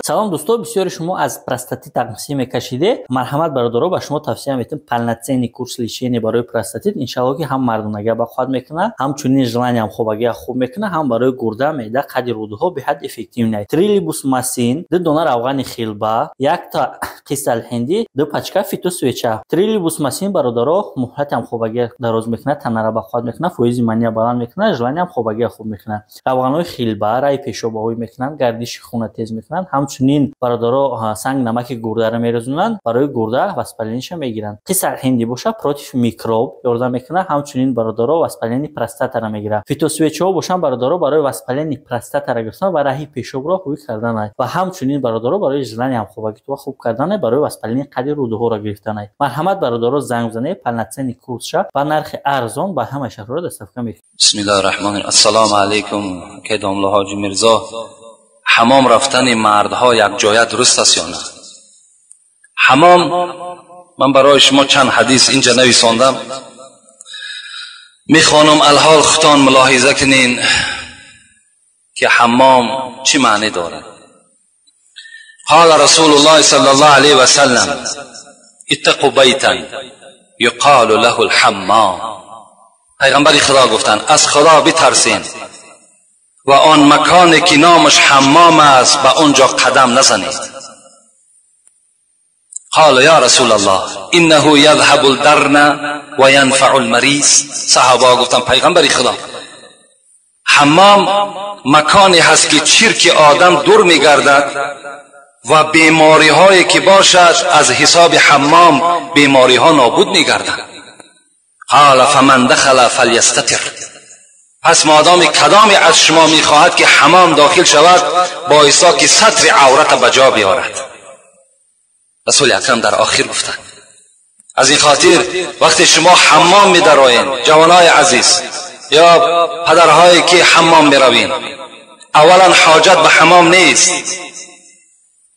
салом дӯстон, бисёри шумо аз простатит тақмисӣ мекашиде. марҳамат бародаро, ба шумо тавсия метем полноценный курс лечения барои простатит. иншаллоҳ ки ҳам мардонагӣ ба ход мекунад, ҳамчунин желания хобагӣ хуб мекунад, ҳам барои гурда, меъда, қади рӯдҳо беҳад эффективный. трилибус масин, 2 дона равғани хилба, 1 та қисал ҳинди, 2 пачка фитосвеча. трилибус масин бародаро муҳлати хобагӣ дароз мекунад, танара ба ход мекунад, фоизи мания баланд мекунад, желания хобагӣ хуб мекунад. равғанҳои хилба раи пешобовӣ мекунад, гардиши хуна тез мекунад. ҳамчунин бародаро санг намаки гурдаро мерезонанд, барои гурда воспалениша мегиранд. қисал ҳинди боша против микроб ёрдам мекунад, ҳамчунин бародаро воспалени простатаро мегирад. фитосвечаҳо бошанд бародаро барои воспалени простатаро гирифтан ва раҳи пешобро ҳуй кардан ва ҳамчунин бародаро барои желания хобагитро хуб кардан, барои воспалени қади рӯдҳоро гирифтан. марҳамат бародаро занг бизанед, полноценный курсша ба нархи арзон ба ҳама шаҳрҳо дастафка мекунед. бисмиллаҳир роҳмонир роҳим. ассалому алайкум. ки домла ҳоҷи мирзо, حمام رفتن مردها یک جای درست است یا نه؟ حمام، من برای شما چند حدیث اینجا نویساندم، میخوانم الحال خودتان ملاحظه کنین که حمام چی معنی داره. قال رسول الله صلی الله علیه و سلم اتقوا بیتا یقال له الحمام. پیغمبر خدا گفتن از خدا بترسین و آن مکانی که نامش حمام است به اونجا قدم نزنید. قال یا رسول الله انه یذهب الدرن و ینفع المریض. صحابه گفتن پیغمبر خدا، حمام مکانی هست که چرک آدم دور میگردد و بیماری هایی که باشد از حساب حمام بیماری ها نابود میگردد. قال فمن دخل فلیستتر. پس مادام کدامی از شما میخواهد که حمام داخل شود بایستا که ستر عورت به جا بیارد. رسول اکرم در آخر گفتند از این خاطر وقتی شما حمام میدرآیین، جوانای عزیز یا پدرهایی که حمام میروین، اولا حاجت به حمام نیست.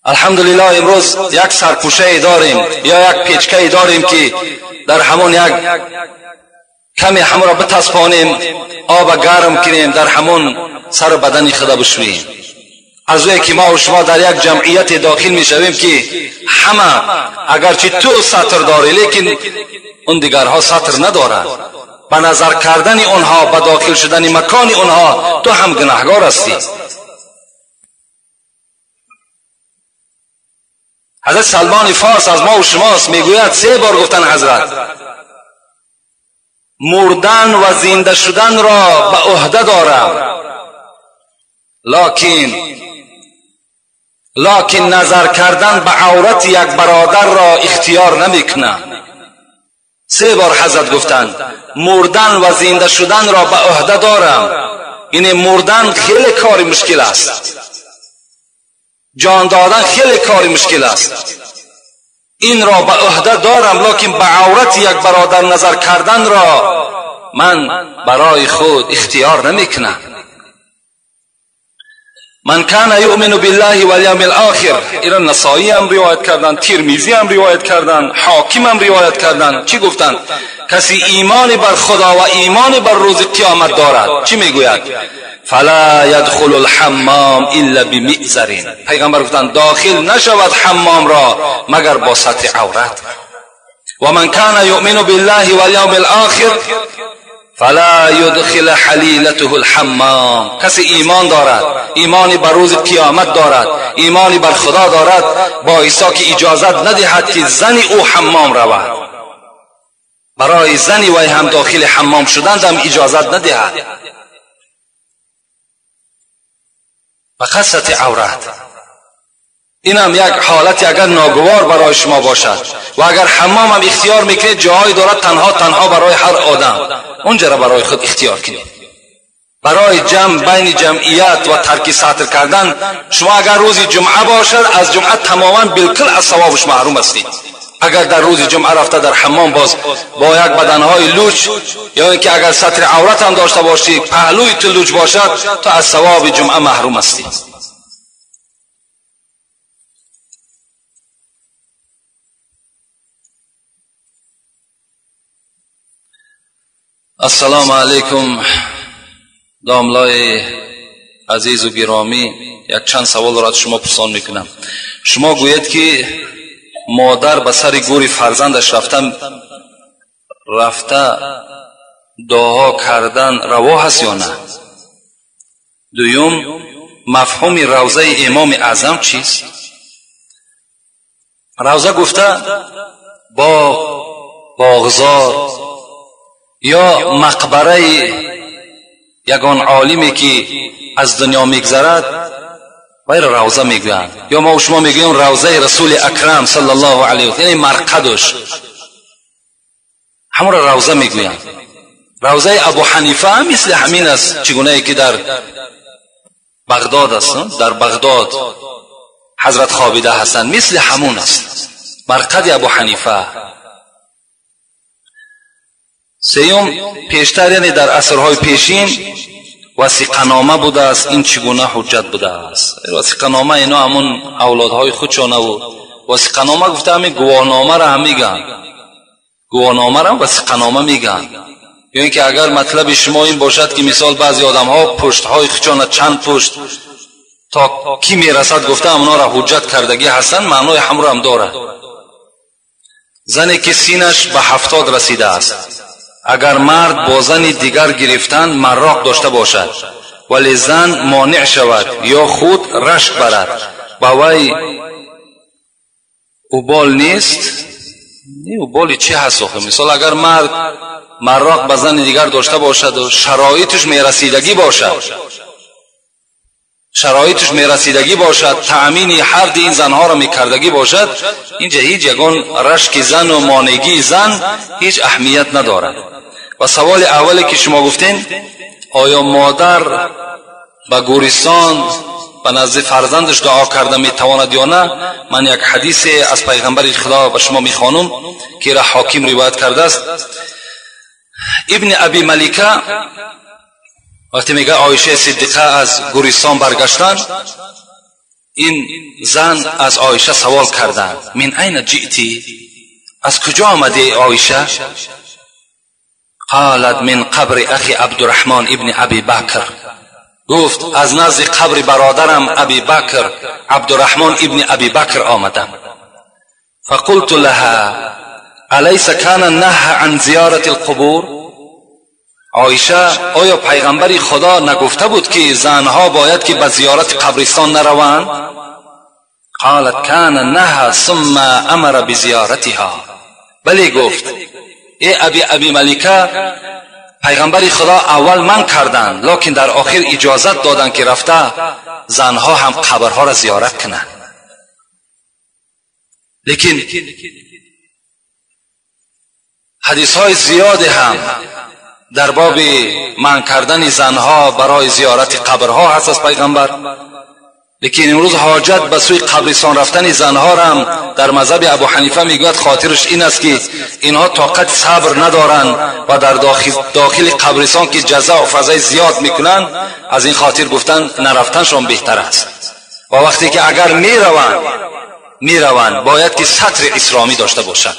الحمدلله امروز یک سرپوشه داریم یا یک پیچکه داریم که در همون یک کمی همون را بتسپانیم، آب گرم کنیم، در همون سر بدن خدا بشوییم. از اوی که ما و شما در یک جمعیت داخل می شویم که همه اگرچه تو سطر داری لیکن اون دیگرها سطر ندارند، به نظر کردن اونها، به داخل شدن مکان اونها تو هم گناهگار هستی. حضرت سلمان فارس از ما و شماست، میگوید 3 بار گفتن حضرت مردن و زنده شدن را به عهده دارم، لکن نظر کردن به عورت یک برادر را اختیار نمیکنم. 3 بار حضرت گفتند مردن و زنده شدن را به عهده دارم. این مردن خیلی کاری مشکل است، جان دادن خیلی کاری مشکل است. این را به عهده دارم، لکن به عورت یک برادر نظر کردن را من برای خود اختیار نمیکنم. من کان یؤمن بالله والیوم الاخر. این نسائی هم روایت کردن، ترمذی هم روایت کردن، حاکم هم روایت کردن. چی گفتن؟ کسی ایمان بر خدا و ایمان بر روز قیامت دارد، چی میگوید؟ فلا يدخل الحمام الا بمئزر. پیغمبر گفتند داخل نشود حمام را مگر با سطر عورت. و من کان یؤمن بالله والیوم الاخر فلا يدخل حلیلته الحمام. کسی ایمان دارد، ایمانی بر روز قیامت دارد، ایمانی بر خدا دارد، بایسا که اجازت ندهد که زنی او حمام رود. برای زنی وی هم داخل حمام شدن هم اجازت ندهد. فقط سطر عورت. این هم یک حالتی اگر ناگوار برای شما باشد و اگر حمام هم اختیار میکنید جایی دارد تنها برای هر آدم، اونجا را برای خود اختیار کنید. برای جمع بین جمعیت و ترک سطر کردن شما اگر روز جمعه باشد از جمعه تماما بالکل از ثوابش محروم هستید. اگر در روز جمعه رفته در حمام باز با یک بدنهای لوچ یا اینکه اگر سطر عورت هم داشته باشی پهلوی تو لوچ باشد تو از ثواب جمعه محروم هستی. السلام علیکم داملای عزیز و گرامی، یک چند سوال را از شما پرسان میکنم. شما گویید که مادر به سر گور فرزندش رفته دعا کردن روا هست یا نه؟ دویم، مفهوم روضه امام اعظم چیست؟ روضه گفته باغزار یا مقبره یگان عالمی که از دنیا میگذرد وای روضه میگویند، یا ما و شما میگوییم روضه رسول اکرم صلی الله علیه و سلم، یعنی مرقدش همون را روضه میگویند. روضه ابو حنیفه هم مثل همین است، چگونه ای که در بغداد است، در بغداد حضرت خوابیده هستند، مثل همون است مرقد ابو حنیفه. سیوم، پیشتر یعنی در عصرهای پیشین وثیقه‌نامه بوده است. این چگونه حجت بوده است؟ وثیقه‌نامه اینا همون اولادهای خودشان و وثیقه‌نامه گفته همین گواهنامه را هم میگن، گواهنامه را وثیقه‌نامه میگن. یا اینکه اگر مطلب شما این باشد که مثال بعضی آدم‌ها پشت‌های خودشان چند پشت تا کی میرسد گفته اونا را حجت کردگی هستند، معنای همون هم داره. زنی که سینش به 70 رسیده است، اگر مرد با زن دیگر گرفتن مراق داشته باشد ولی زن مانع شود یا خود رشک برد، با وی اوبال نیست؟ اوبالی چی هست آخه؟ مثال اگر مرد مراق به زن دیگر داشته باشد و شرایطش میرسیدگی باشد، تأمین هر این زنها را میکردگی باشد، اینجا هیچ یگان رشک زن و مانعگی زن هیچ اهمیت ندارد. و سوال اولی که شما گفتین، آیا مادر به گورستان به نزد فرزندش دعا کرده میتواند یا نه؟ من یک حدیث از پیغمبر خدا به شما میخوانم که را حاکم روایت کرده است. ابن ابی ملیکه وقتی میگه عایشه صدیقه از گورستان برگشتن، این زن از عایشه سوال کردند من این جئتی؟ از کجا آمدی عایشه؟ قالت من قبر اخی عبدالرحمن ابن ابی بکر. گفت از نزد قبر برادرم ابی بکر عبدالرحمن ابن ابی بکر آمدم. فقلت لها الیس کان النهی عن زیارت القبور؟ عایشه، آیا پیغمبر خدا نگفته بود که زنها باید که به زیارت قبرستان نروند؟ قالت کان النهی ثم امر بزیارتها. بلی گفت ای ابی ملیکه، پیغمبر خدا اول من کردند لکن در آخر اجازت دادند که رفته زنها هم قبرها را زیارت کنند. لیکن حدیث های زیاد هم در باب منع کردن زنها برای زیارت قبرها هست از پیغمبر. لیکن امروز حاجت به سوی قبرستان رفتن زنها را هم در مذهب ابو حنیفه میگوید خاطرش این است که اینها طاقت صبر ندارند و در داخل قبرستان که جزا و فضای زیاد میکنند، از این خاطر گفتن نرفتنشان بهتر است. و وقتی که اگر میروند باید که ستر اسلامی داشته باشند.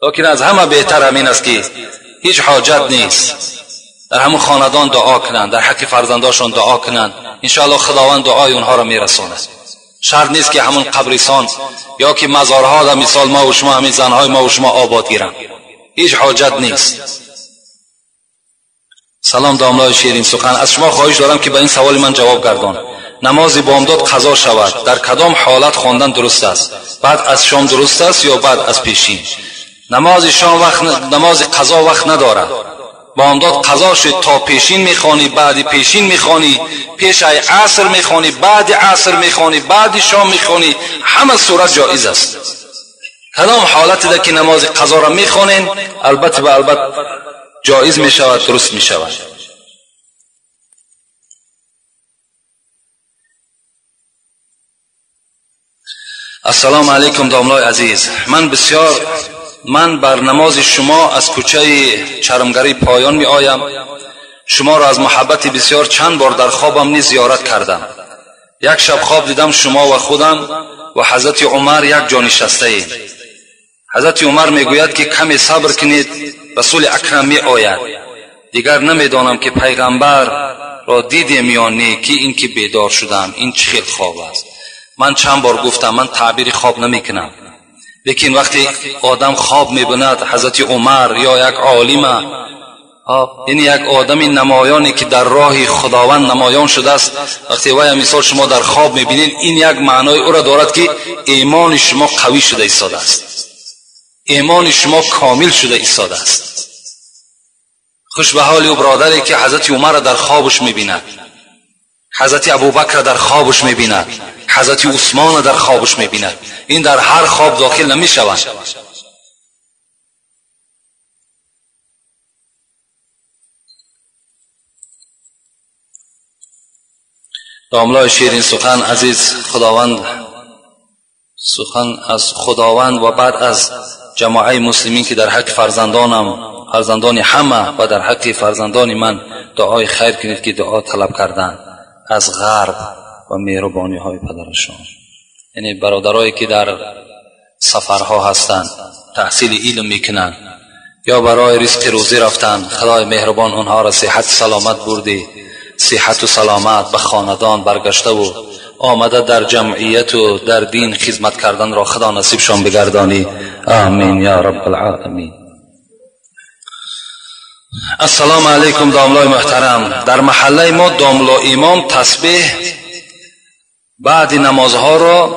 لیکن از همه بهتر همین است که هیچ حاجت نیست در همون خاندان دعا کنند، در حق فرزنداشون دعا کنند، انشاءالله خداوند دعای اونها را میرساند. شرط نیست که همون قبرستان یا که مزارها در مثال ما و شما همین زنهای ما و شما آباد گیرند، هیچ حاجت نیست. سلام داملای شیرین سخن، از شما خواهش دارم که به این سوال من جواب گردان. نماز بامداد قضا شود، در کدام حالت خواندن درست است؟ بعد از شام درست است یا بعد از پیشین؟ نماز قضا وقت ندارد. بامداد قضا شد تا پیشین میخوانی، بعد پیشین میخوانی، پیش عصر میخوانی، بعد عصر میخوانی، بعد شام میخوانی، همه صورت جایز است. کدام حالت ده که نماز قضا را میخوانین البته جایز میشود، درست میشود. السلام علیکم داملای عزیز، من بر نماز شما از کوچه چرمگری پایان می آیم. شما را از محبت بسیار چند بار در خوابم نیز زیارت کردم. یک شب خواب دیدم شما و خودم و حضرت عمر یک جا نشسته ایم. حضرت عمر می گوید که کمی صبر کنید، رسول اکرم می آید. دیگر نمیدانم که پیغمبر را دیدیم یا نه که این که بیدار شدم این چه خیلی خواب است. من چند بار گفتم من تعبیر خواب نمیکنم، لیکن وقتی آدم خواب میبیند حضرت عمر یا یک عالم، یعنی یک آدم نمایانی که در راه خداوند نمایان شده است، وقتی وای مثال شما در خواب میبینید این یک معنای او را دارد که ایمان شما قوی شده ایستاده است، ایمان شما کامل شده ایستاده است. خوش به حال او برادری که حضرت عمر را در خوابش میبیند، حضرت ابوبکر را در خوابش میبیند، حضرت عثمان را در خوابش میبیند. این در هر خواب داخل نمیشوند. داملای شیرین سخن عزیز، خداوند سخن از خداوند و بعد از جماعه مسلمین که در حق فرزندان همه و در حق فرزندان من دعای خیر کنید که دعا طلب کردن از غرب و مهربانی های پدرشان. یعنی برادرایی که در سفرها هستند، تحصیل علم میکنند یا برای رزق روزی رفتند، خدای مهربان آنها را صحت سلامت بردی، صحت و سلامت به خاندان برگشته و آمده در جمعیت و در دین خدمت کردن را خدا نصیبشان بگردانی. آمین یا رب العالمین. السلام علیکم داملای محترم. در محله ما داملا امام تسبیح بعد نمازها را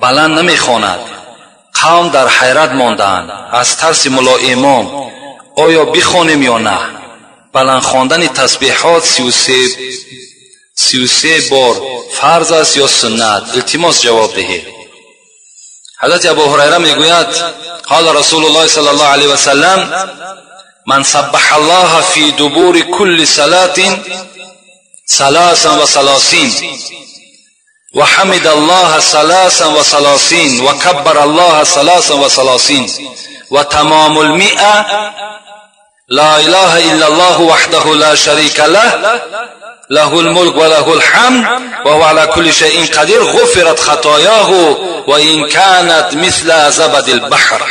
بلند نمیخواند. قوم در حیرت ماندند از ترس ملا امام آیا بخوانیم یا نه. بلند خواندن تسبیحات 33 بار فرض است یا سنت؟ التماس جواب دهید. حضرت ابو هریره میگوید قال رسول الله صلی الله علیه و سلم من سبح الله فی دبور كل صلاة 33 و حمد الله 33 و کبر الله 33 و تمام 100 لا اله الا الله وحده لا شريك له له الملك وله الحمد وهو على كل شيء قدير غفرت خطاياه وان كانت مثل زبد البحر.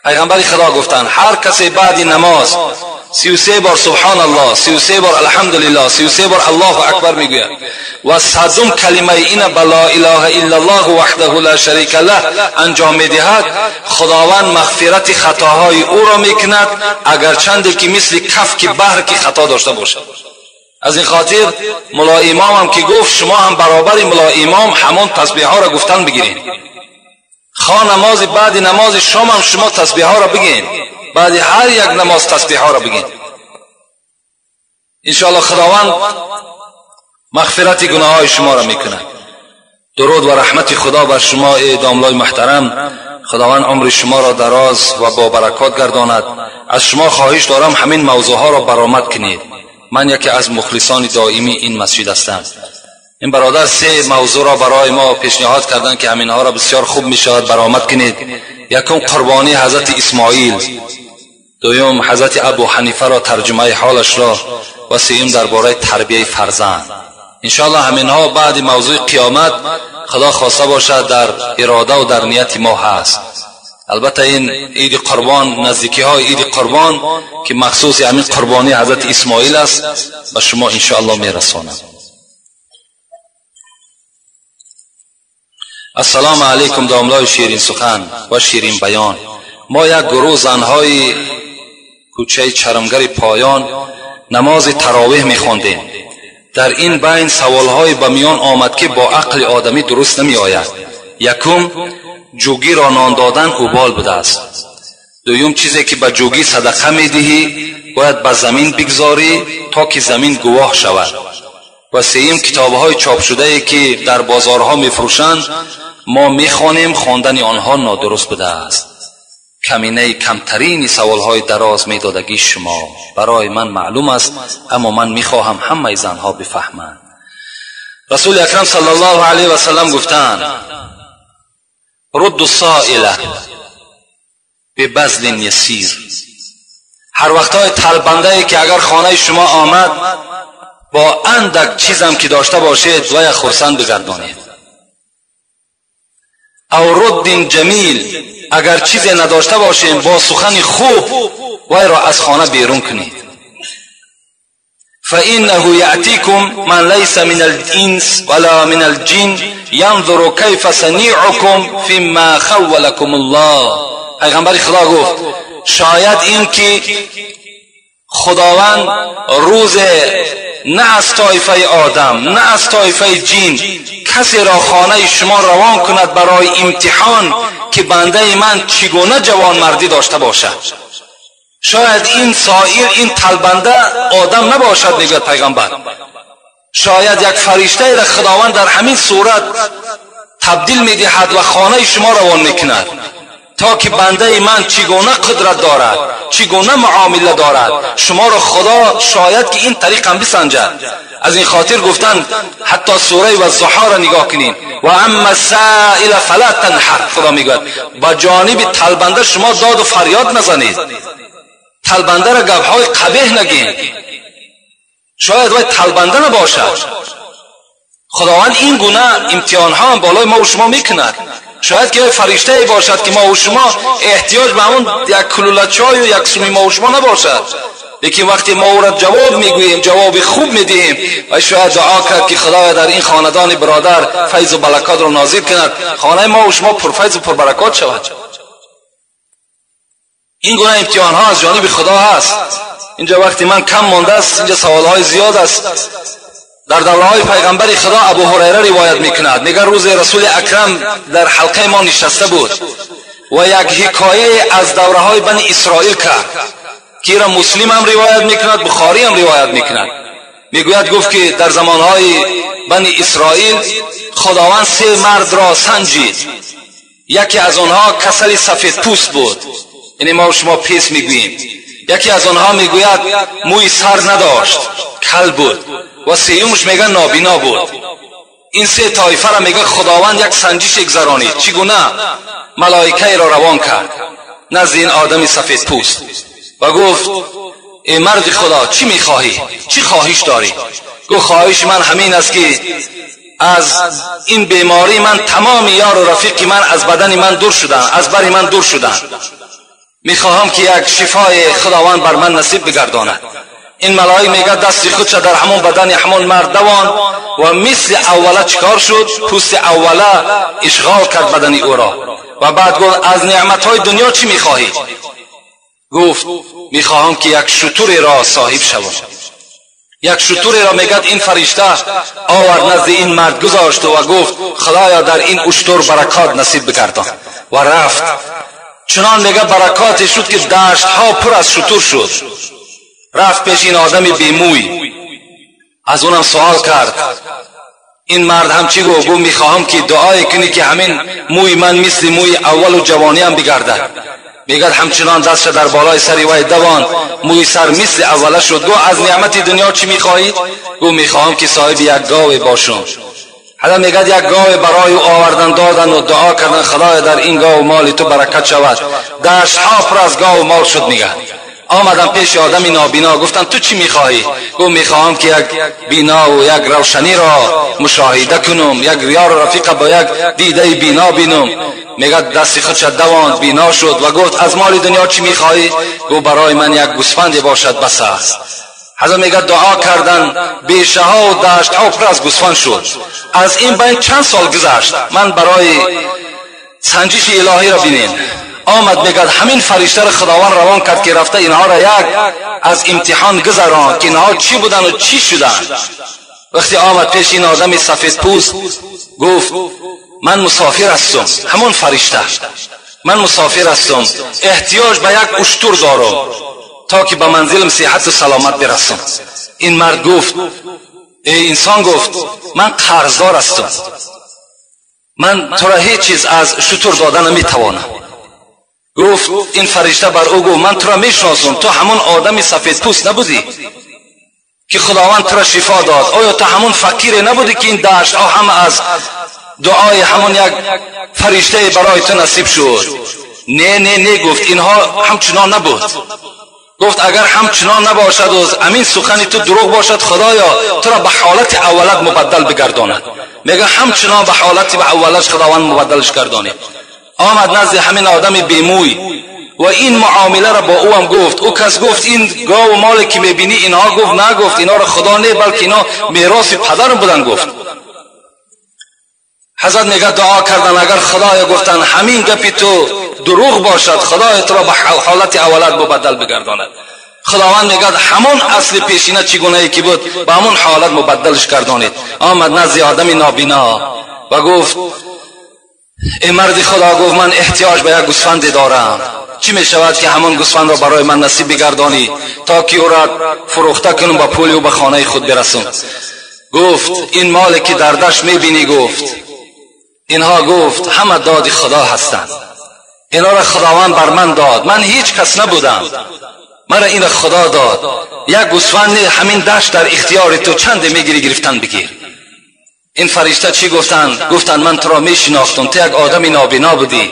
پیغمبر خدا گفتند هر کسی بعد نماز 33 بار سبحان الله، 33 بار الحمدلله، 33 بار الله اکبر میگوید و صدم کلمه این لا اله الا الله وحده لا شریک له انجام میدهد، خداوند مغفرت خطاهای او را میکند اگرچند که مثل کف که بحر که خطا داشته باشد. از این خاطر ملا امام هم که گفت شما هم برابر ملا امام همون تسبیح ها را گفتن بگیرید. خواه نماز بعد نماز شام هم شما تسبیح ها را بگین، بعد هر یک نماز تسبیح ها را بگین. انشاءالله خداوند مغفرت گناه های شما را میکنه. درود و رحمت خدا بر شما ای داملای محترم. خداوند عمر شما را دراز و با برکات گرداند. از شما خواهش دارم همین موضوع ها را برآمد کنید. من یکی از مخلصان دائمی این مسجد هستم. این برادر 3 موضوع را برای ما پیشنهاد کردن که همین ها را بسیار خوب می شود برآمد کنید. یکم قربانی حضرت اسماعیل، دوم حضرت ابو حنیفه را ترجمه حالش را و سوم درباره تربیه فرزند. انشاءالله همین ها بعد موضوع قیامت خدا خواسته باشد در اراده و در نیت ما هست. البته این عید قربان، نزدیکی های عید قربان که مخصوص همین قربانی حضرت اسماعیل است به شما انشاءالله میرسانم. السلام علیکم داملای شیرین سخن و شیرین بیان. ما یک گروه زنهای کوچه چرمگر پایان نماز تراویح میخواندیم. در این بین سوالهای به میان آمد که با عقل آدمی درست نمی آید. یکم جوگی را نان دادن اوبال بوده است. دوم چیزی که به جوگی صدقه میدهی باید به زمین بگذاری تا که زمین گواه شود. و سوم کتابهای چاپ شده ای که در بازارها میفروشند ما میخوانیم خواندن آنها نادرست بوده است. کمینه کمترین سوالهای دراز میدادگی شما برای من معلوم است، اما من میخواهم همه زنها بفهمند. رسول اکرم صلی الله علیه و سلم گفتند رد السائل ببذل یسیر. هر وقتای طلبنده ای که اگر خانه شما آمد با اندک چیزم که داشته باشید وی خرسند بگردانید. او رد جمیل، اگر چیزی نداشته باشیم با سخن خوب وی را از خانه بیرون کنید. فإنه يأتيكم من ليس من الإنس ولا من الجن ينظر كيف صنيعكم فيما خولكم الله. پیغمبر خدا گفت شاید این که خداوند روز نه از طایفه آدم نه از طایفه جن کسی را خانه شما روان کند برای امتحان که بنده من چگونه جوانمردی داشته باشد. شاید این سایر این طلبنده آدم نباشد میگوید پیغمبر. شاید یک فرشته را خداوند در همین صورت تبدیل میدهد و خانه شما روان میکند تا که بنده من چگونه قدرت دارد چگونه معامله دارد شما را خدا شاید که این طریق هم بسنجد. از این خاطر گفتن حتی سوره و الضحی را نگاه کنین و اما السائل فلا تنحر. خدا میگوید با جانب طلبنده شما داد و فریاد نزنید، طلبنده را گپ‌های قبیح نگین. شاید وای طلبنده نباشد. خداوند این گونه امتحان‌ها هم بالای ما و شما میکند. شاید که فرشته باشد که ما و شما احتیاج به همون یک کلوله چای و یک سومی ما و شما نباشد، لیکن وقتی ما او را جواب میگوییم جواب خوب میدهیم و شاید دعا کرد که خدایا در این خاندان برادر فیض و برکات را نازل کند، خانه ما و شما پرفیض و پربرکات شود. این گونه امتحان ها از جانب خدا هست. اینجا وقتی من کم مانده است، اینجا سوال های زیاد است. در دوره های پیغمبر خدا ابو هریره روایت میکند، میگه روز رسول اکرم در حلقه ما نشسته بود و یک حکایه از دوره های بنی اسرائیل کرد که را مسلم هم روایت میکند، بخاری هم روایت میکند. میگوید گفت که در زمانهای بنی اسرائیل خداوند 3 مرد را سنجید. یکی از آنها کسل سفید پوست بود، یعنی ما و شما پیس میگوییم. یکی از آنها میگوید موی سر نداشت، کل بود. و سیومش میگه نابینا بود. این 3 طایفه را میگه خداوند یک سنجش گذرانید. چگونه؟ ملائکه را روان کرد نزد این آدم سفید پوست و گفت ای مرد خدا چی میخواهی؟ چی خواهش داری؟ گفت خواهش من همین است که از این بیماری من تمام یار و رفیقی من از بدن من دور شدن، از بر من دور شدن. میخواهم که یک شفای خداوند بر من نصیب بگرداند. این ملائکه میگه دست خودش در همون بدن همون مرد دوان و مثل اوله چکار شد، پوست اوله اشغال کرد بدن او را و بعد گفت از نعمتهای دنیا چی میخواهی؟ گفت میخواهم که یک شتر را صاحب شوم. یک شتر را میگه این فرشته آورد نزد این مرد گذاشت و گفت خدایا در این اشتر برکات نصیب بگردان و رفت. چنان میگه برکات شد که دشت ها پر از شتر شد. رفت پیش این آدم بیموی، از اونم سوال کرد. این مرد هم چی گفت؟ گفت میخواهم که دعای کنی که همین موی من مثل موی اول و جوانی هم بگردد. میگه همچنان دستش در بالای سری وای دوان موی سر مثل اوله شد. گفت از نعمت دنیا چی میخواهید؟ گفت میخواهم که صاحب یک گاو باشم. حالا میگه یک گاو برای او آوردن دادن و دعا کردن خدایا در این گاو مال تو برکت شود. دشت ها پر از گاو مال شد. میگه آمدم پیش آدمی نابینا، گفتن تو چی میخواهی؟ گفت میخواهم که یک بینا و یک روشنی را مشاهده کنم، یک یار رفیق با یک دیده بینا بینم. میگه دست خودش دوان بینا شد و گفت از مال دنیا چی میخواهی؟ گفت برای من یک گوسفند باشد بس است. حضرت میگه دعا کردن، بیشه ها و دشت ها پر از گوسفند شد. از این بین چند سال گذشت. من برای سنجش الهی را بینین آمد، میگه همین فرشته را خداوند روان کرد که رفته اینها را یک از امتحان گذران که اینها چی بودن و چی شدن. وقتی آمد پیش این آدم سفید پوست گفت من مسافر هستم، همون فرشته من مسافر هستم، احتیاج به یک اشتر دارم تا که به منزلم صحت و سلامت برسم. این مرد گفت ای انسان، گفت من قرضدار هستم، من تو را هیچ چیز از شتر دادن نمیتوانم. گفت این فرشته بر او گفت من تو را میشناسم، تو همون آدم سفید پوست نبودی که خداوند تو را شفا داد؟ آیا تو همون فقیر نبودی که این دشت ها هم از دعای همون یک فرشته برای تو نصیب شد؟ نه نه نه، گفت اینها همچنان نبود. گفت اگر همچنان نباشد و امین سخن تو دروغ باشد خدایا تو را به حالت اولت مبدل بگرداند. میگه همچنان به حالت به اولش خداوند مبدلش گردانید. آمد نزد همین آدم بیموی و این معامله را با او هم گفت. او کس گفت این گاو و مالی که میبینی اینها، گفت نگفت اینا را خدا نه بلکه اینا میراث پدرم بودن. گفت حضرت میگه دعا کردن اگر خدایا گفتن همین گپی تو دروغ باشد، خدای تو را به حالت اولت مبدل بگرداند. خداوند میگه همون اصل پیشینه چگونه که بود به همون حالت مبدلش گردانید. آمد نزد آدمی نابینا و گفت ای مرد خدا، گفت من احتیاج به یک گوسفند دارم، چی می شود که همون گوسفند را برای من نصیب بگردانی تا که او را فروخته کنم با پول او به خانه خود برسم. گفت این مالی که در دشت میبینی، گفت اینها، گفت همه داد خدا هستند، اینا را خداوند بر من داد، من هیچ کس نبودم، مرا این را خدا داد. یک گوسفند همین دشت در اختیار تو، چند میگیری گرفتن بگیر. این فرشته چی گفتند؟ گفتند من تو را میشناختم، تو یک آدم نابینا بودی،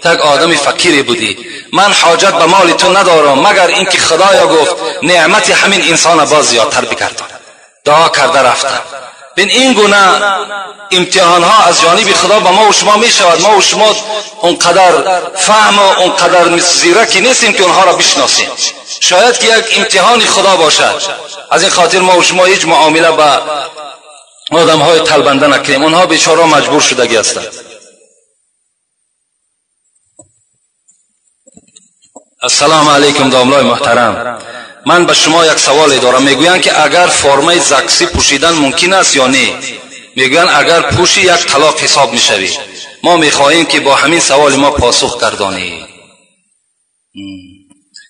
تو یک آدم فقیری بودی، من حاجت به مال تو ندارم مگر اینکه خدایا گفت نعمت همین انسان باز زیادتر بگردان. دعا کرده رفتن. بین این گونه امتحان ها از جانب خدا به ما و شما می شود. ما و شما اونقدر فهم و اونقدر زیرکی نیستیم که اونها را بشناسیم. شاید که یک امتحان خدا باشد. از این خاطر ما و شما هیچ معامله با آدم های تلبنده نکنیم، اونها بیچاره مجبور شدگی هستند. السلام علیکم داملای محترم، من به شما یک سوال دارم. میگویند که اگر فرمه زکسی پوشیدن ممکن است یا نه؟ میگویند اگر پوشی یک طلاق حساب میشوی. ما میخواهیم که با همین سوال ما پاسخ گردانی.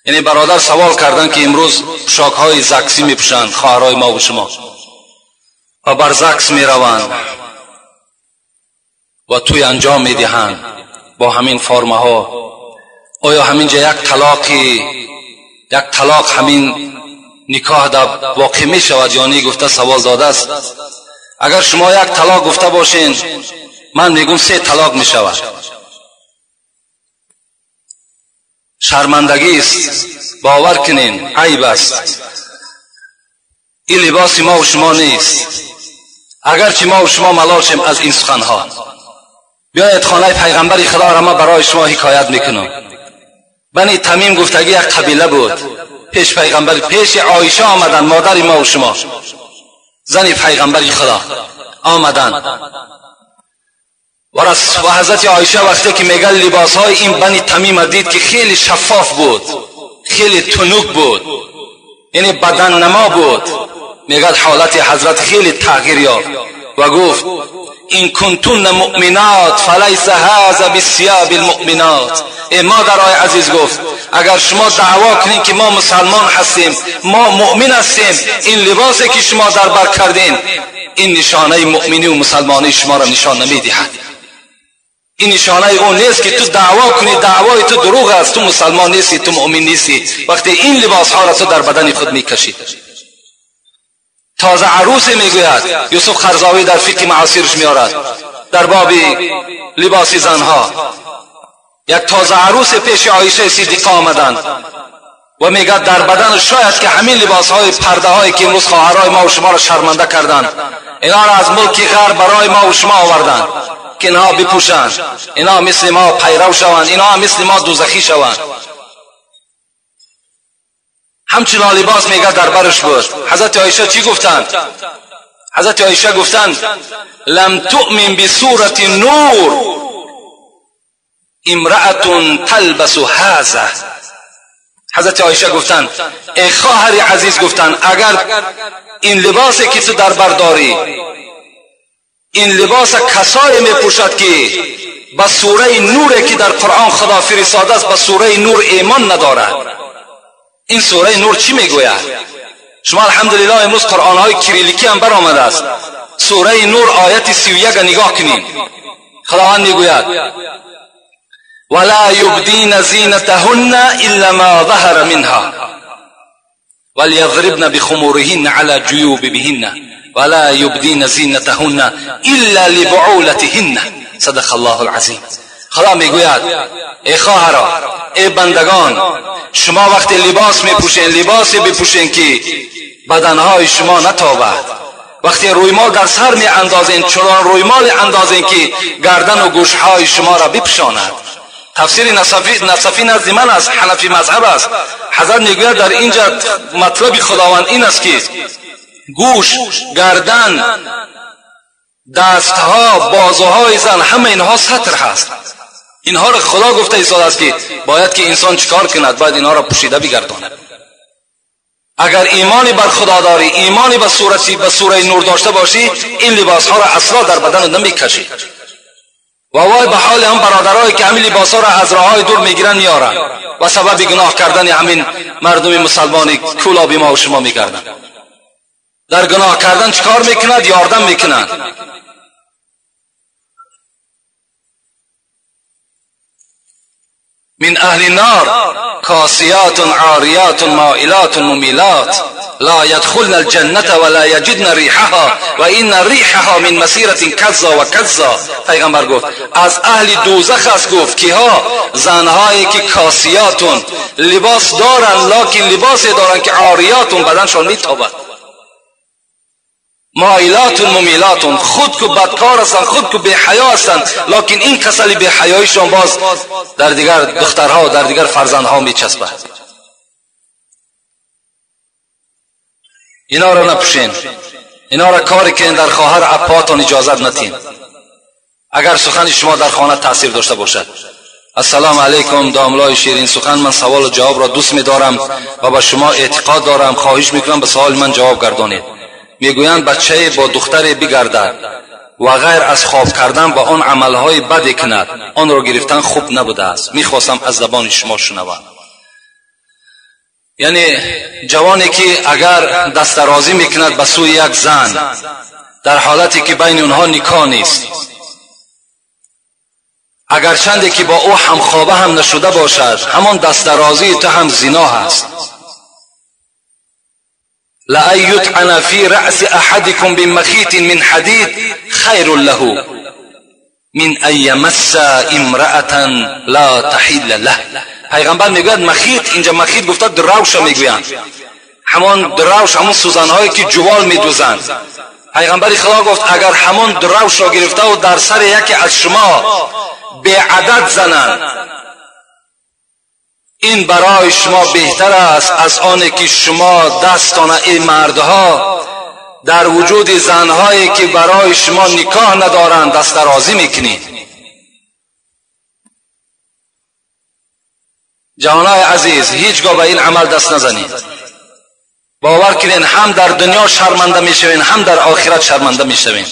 یعنی برادر سوال کردن که امروز پوشاک های زکسی میپوشند خواهرای ما و شما و بر زکس میروند و توی انجام میدهند با همین فرمه ها. آیا همینجا یک طلاق همین نکاح در واقع می شود یا نه؟ گفته سوال داده است. اگر شما یک طلاق گفته باشین، من میگم 3 طلاق می شود. شرمندگی است، باور کنین، عیب است. این لباس ما و شما نیست. اگرچه ما و شما ملال شیم از این سخنها، بیایید خانه پیغمبر خدا را ما برای شما حکایت میکنم. بنی تمیم گفتگی یک قبیله بود. پیش پیغمبر، پیش عایشه آمدن، مادر ما و شما، زنی پیغمبر خدا آمدن و حضرت عایشه وقتی که میگه لباس های این بنی تمیم دید که خیلی شفاف بود، خیلی تنوک بود، یعنی بدن نما بود. میگه حالت حضرت خیلی تغییر یافت و گفت این کنتون مؤمنات فلیس هذا بالثياب المؤمنات. ای مادرای عزیز، گفت اگر شما دعوا کنین که ما مسلمان هستیم، ما مؤمن هستیم، این لباسی که شما در بر کردین این نشانه مؤمنی و مسلمانی شما را نشان نمیدهد. این نشانه اون نیست که تو دعوا کنی، دعوای تو دروغ است، تو مسلمان نیستی، تو مؤمن نیستی وقتی این لباس ها را تو در بدن خود میکشی. تازه عروس میگوید یوسف خرزاوی در فقه معاصرش میارد در باب لباس زنها، یک تازه عروس پیش عایشه صدیقه آمدند و میگه در بدن شاید که همین لباس های پرده هایی که امروز خواهرای ما و شما را شرمنده کردند، اینا را از ملک غرب برای ما و شما آوردند که اینها بپوشند، اینا مثل ما پیرو شوند، اینا مثل ما دوزخی شوند. همچنان لباس میگه در برش بود. حضرت عایشه چی گفتند؟ حضرت عایشه گفتند لم تؤمن بصورت نور امرأة تلبس هذا. حضرت عایشه گفتند ای خواهر عزیز، گفتند اگر این لباسی که تو در بر داری، این لباس کسایی میپوشد که به سوره نوری که در قرآن خدا فرستاده است به سوره نور ایمان ندارد. این سوره نور چی میگوید؟ شما الحمدلله امروز قرآن های کریلیکی هم برآمده است. سوره نور آیت 31 نگاه کنید. خداوند میگوید ولا یبدین زینتهن الا ما ظهر منها وليضربن بخمورهن على جيوبهن ولا یبدین زینتهن الا لبعولتهن. صدق الله العظیم. خدا میگوید ای خواهران، ای بندگان، شما وقتی لباس میپوشین، لباسی بپوشین که بدنهای شما نتابد. وقتی رویمال در سر میاندازین، چنان رویمال اندازین که گردن و گوشهای شما را بپوشاند. تفسیر نصفی نزد من است، حنفی مذهب است. حضرت میگوید در اینجا مطلب خداوند این است که گوش، گردن، دستها، بازوهای زن، همه اینها سطر هست. اینها را خدا گفته ایستاده است که باید که انسان چیکار کند؟ باید اینها را پوشیده بگرداند. اگر ایمانی بر خدا داری، ایمانی به سوره نور داشته باشی، این لباس ها را اصلا در بدن نمیکشی. و وای به حال هم برادرایی که همین لباس ها را از راههای دور میگیرن میارن و سبب گناه کردن همین مردم مسلمانی کولابی ما و شما میگردن. در گناه کردن چیکار میکنند؟ یاردم میکنند. من اهل النار کاسیات عاریات مائلات ممیلات لا يدخلن الجنة ولا يجدن ریحها و این ریحها من مسیرة کذا و کذا. پیغمبر گفت از اهل دوزخ است. گفت که ها زنهایی که کاسیاتون لباس دارن لکن لباسی دارن که عاریاتون بدنشان میتابد، مائلات ممیلات خود کو بدکار هستند، خود کو بی حیا هستند، لکن این کسل بی حیایشان باز در دیگر دخترها و در دیگر فرزندها میچسبد. اینا را نپوشین، اینا را کاری که در خواهر اپاتون اجازت ندین اگر سخن شما در خانه تاثیر داشته باشد. السلام علیکم داملای شیرین سخن، من سوال و جواب را دوست می‌دارم و با شما اعتقاد دارم. خواهش میکنم به سوال من جواب گردانید. میگویند بچه با دختر بگردد و غیر از خواب کردن با آن عملهای بدی کند، آن را گرفتن خوب نبوده است. میخواستم از زبان شما شنوم. یعنی جوانی که اگر دست درازی میکند به سوی یک زن در حالتی که بین اونها نکاح نیست، اگر چندی که با او همخوابه هم نشده باشد، همان دست درازی تو هم زنا هست. لأن يطعن في رأس أحدكم بمخيط من حديد خير له من أن يمس امرأة لا تحل له. پیغمبر میگوید مخیط، اینجا مخیط گفته دراوش میگویند، همان دراوش همون سوزنهایی که جوال میدوزند. پیغمبر خدا گفت اگر همان دراوش را گرفته و در سر یکی از شما به عدد زنند، این برای شما بهتر است از آنه که شما دستان ای مردها در وجود زنهایی که برای شما نکاح ندارند دست درازی میکنید. جوانای عزیز، هیچگاه به این عمل دست نزنید. باور کنین هم در دنیا شرمنده میشوین هم در آخرت شرمنده میشوین.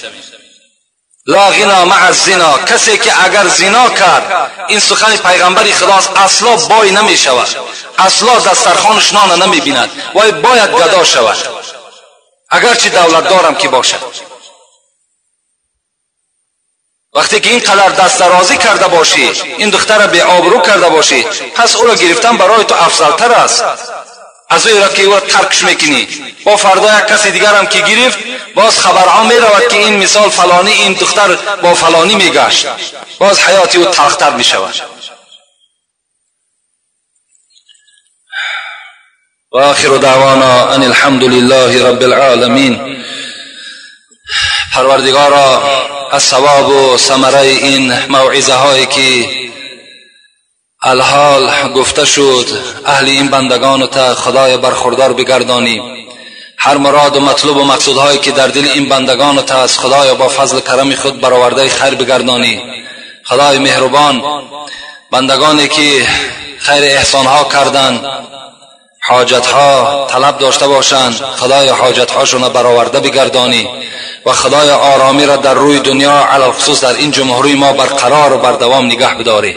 لا غنا مع الزنا، کسی که اگر زنا کرد، این سخن پیغمبر خداست، اصلا بای نمی شود، اصلا دسترخوانش نان نمی بیند و باید گدا شود اگرچه دولت دارم که باشد. وقتی که این قدر دست درازی کرده باشی، این دختر به آبرو کرده باشی، پس او را گرفتن برای تو افضلتر است از او را که او را ترکش میکنی. با فردا یک کسی دیگر هم که گرفت، باز خبرها می رود که این مثال فلانی این دختر با فلانی میگشت، باز حیاتی او تلختر می شود. و آخر دعوانا ان الحمد لله رب العالمین. پروردگارا از ثواب و ثمره این موعظه هایی که الحال گفته شد اهل این بندگان تا خدای برخوردار بگردانی. هر مراد و مطلوب و مقصودهایی که در دل این بندگان تا از خدای با فضل کرم خود برآورده خیر بگردانی. خدای مهربان، بندگانی که خیر احسانها کردند، حاجتها طلب داشته باشند، خدای حاجتهاشون برآورده بگردانی و خدای آرامی را در روی دنیا علی الخصوص در این جمهوری ما برقرار و بردوام نگه بداری.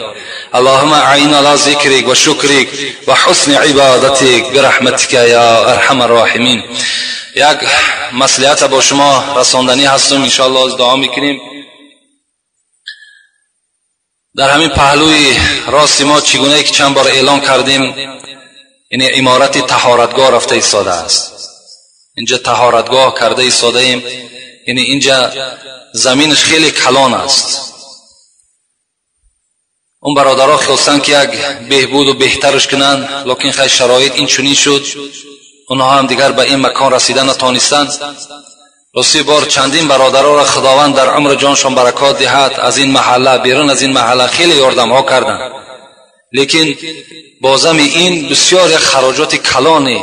اللهم اعین علی ذکرک و شکرک و حسن عبادتک برحمتک یا ارحم الراحمین. یک مصلحت با شما رساندنی هستم، ان شاء الله از دعا میکنیم. در همین پهلوی راست ما چگونه که چند بار اعلان کردیم، یعنی عمارت طهارتگاه رفته ایستاده است. اینجا طهارتگاه کرده ایستاده ایم، یعنی اینجا زمینش خیلی کلان است. اون برادرها خواستن که یک بهبود و بهترش کنن، لکن خیلی شرایط این چنین شد، اونها هم دیگر به این مکان رسیدن نتوانستند. راستی بار چندین برادرها را خداوند در عمر جانشان برکات دهد، از این محله بیرون از این محله خیلی یاردم ها کردند. لیکن بازم این بسیار خراجات کلانه